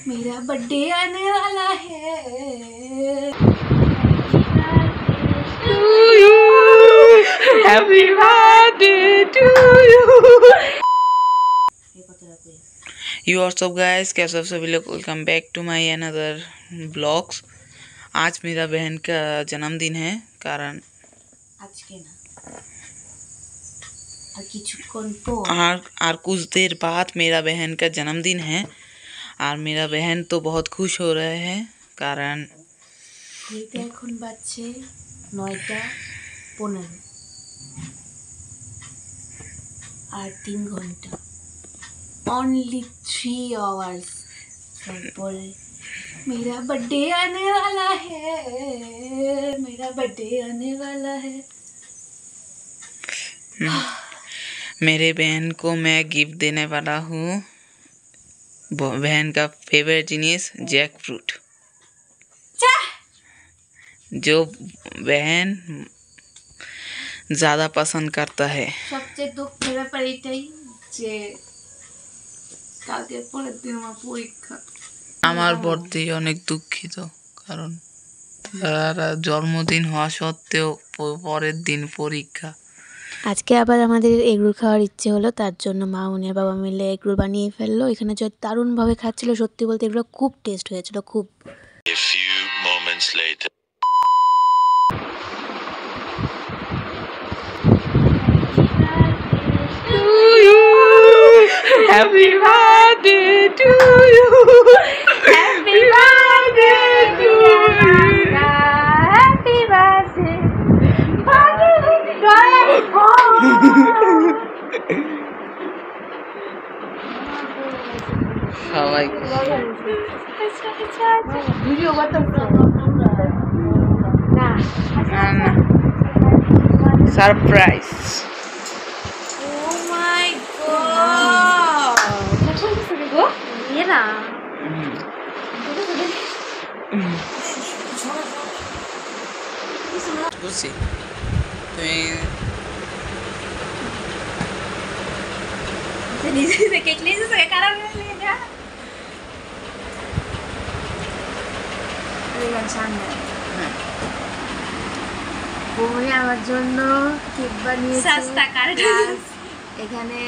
मेरा बर्थडे आने वाला है। Happy birthday to you. You what's up guys, कैसे आप सभी लोग? Welcome back to my another blogs. आज मेरा बहन का जन्मदिन है, कारण आज के ना और कुछ देर बाद मेरा बहन का जन्मदिन है और मेरा बहन तो बहुत खुश हो रहे हैं, कारण এখন বাজছে 9:15 আর 3 ঘন্টা, only 3 hours তারপরে मेरा बर्थडे आने वाला है, मेरा बर्थडे आने वाला है। मेरे बहन को मैं गिफ्ट देने वाला हूँ। बहन का फेवरेट जिनिस जैक फ्रूट, जो बहन ज़्यादा पसंद करता है। সবচেয়ে দুঃখের ব্যাপার এটাই যে কালকে পরের দিন আমার পরীক্ষা। আমার বর্দি অনেক দুঃখিত, কারণ তার জন্মদিন হওয়া সত্ত্বেও পরের দিন পরীক্ষা। আজকে আবার আমাদের এগরোল খাওয়ার ইচ্ছে হলো, তার জন্য মা উনির বাবা মিলে এগরোল বানিয়ে ফেললো। এখানে যে দারুণভাবে খাচ্ছিল, সত্যি বলতে এগুলো খুব টেস্ট হয়েছিল, খুব। A few moments later. Happy birthday to you. Happy birthday to you. Happy birthday. সবাই ভিডিও করতে না না surprise. Oh my god! Mira. বুঝছি তুমি নিজে কেক নিয়ে এসেছো, খারাপ হয়ে যা। বৌমনি আমার জন্য কেক বানিয়েছে, এখানে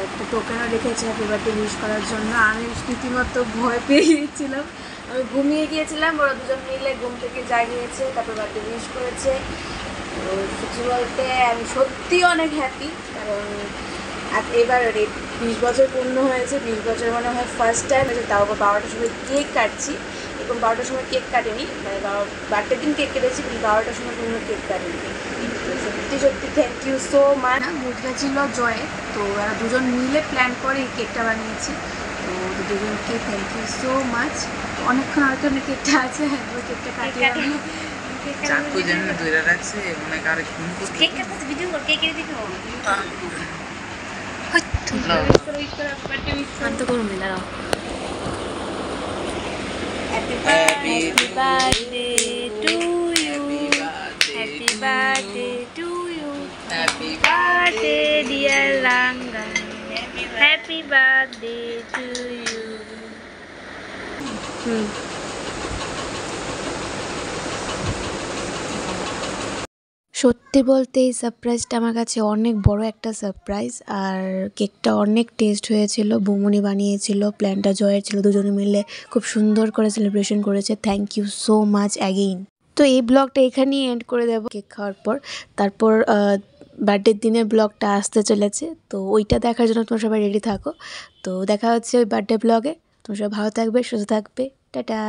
একটা টোকেনও রেখেছে হ্যাপি বার্থডে উইশ করার জন্য। আমি রীতিমতো ভয় পেয়ে গিয়েছিলাম, আমি ঘুমিয়ে গিয়েছিলাম, ওরা দুজন মিলে ঘুম থেকে জাগিয়েছে, তারপর বার্থডে উইশ করেছে। তো সত্যি বলতে আমি সত্যি অনেক হ্যাপি, কারণ এবার 20 বছর পূর্ণ হয়েছে। 20 বছর মনে হয় ফার্স্ট টাইম হয়েছে, তাও 12টার সময় কেক কাটছি। এবং 12টার সময় কেক কাটেনি, মানে বার্থডে দিন কেক কেটেছি, কিন্তু 12টার সময় কোনো কেক কাটেনি। সত্যি সত্যি থ্যাংক ইউ সো মাচ। মুখটা ছিল জয়ের, তো ওরা দুজন মিলে প্ল্যান করে এই কেকটা বানিয়েছি। তো দুজনকে থ্যাংক ইউ সো মাচ। অনেকক্ষণ আরেকটা কেকটা আছে, কেকটা কাটিয়ে আমি চাকু জন্য ধরে রাখছে, মনে কারে ফোন করতে কেক কাটতে ভিডিও কর, কেকের দিকে শান্ত করুন দাঁড়াও। Happy birthday to you, happy birthday to you, happy birthday dear Langa, happy birthday to you. সত্যি বলতে এই সারপ্রাইজটা আমার কাছে অনেক বড় একটা সারপ্রাইজ, আর কেকটা অনেক টেস্ট হয়েছিল। বৌমনি বানিয়েছিল, প্ল্যানটা জয়ের ছিল, দুজনে মিলে খুব সুন্দর করে সেলিব্রেশন করেছে। Thank you so much again. তো এই ব্লগটা এখানেই এন্ড করে দেবো কেক খাওয়ার পর। তারপর বার্থডের দিনের ব্লগটা আসতে চলেছে, তো ওইটা দেখার জন্য তোমরা সবাই রেডি থাকো। তো দেখা হচ্ছে ওই বার্থডে ব্লগে। তোমরা সবাই ভালো থাকবে, সুস্থ থাকবে, টাটা।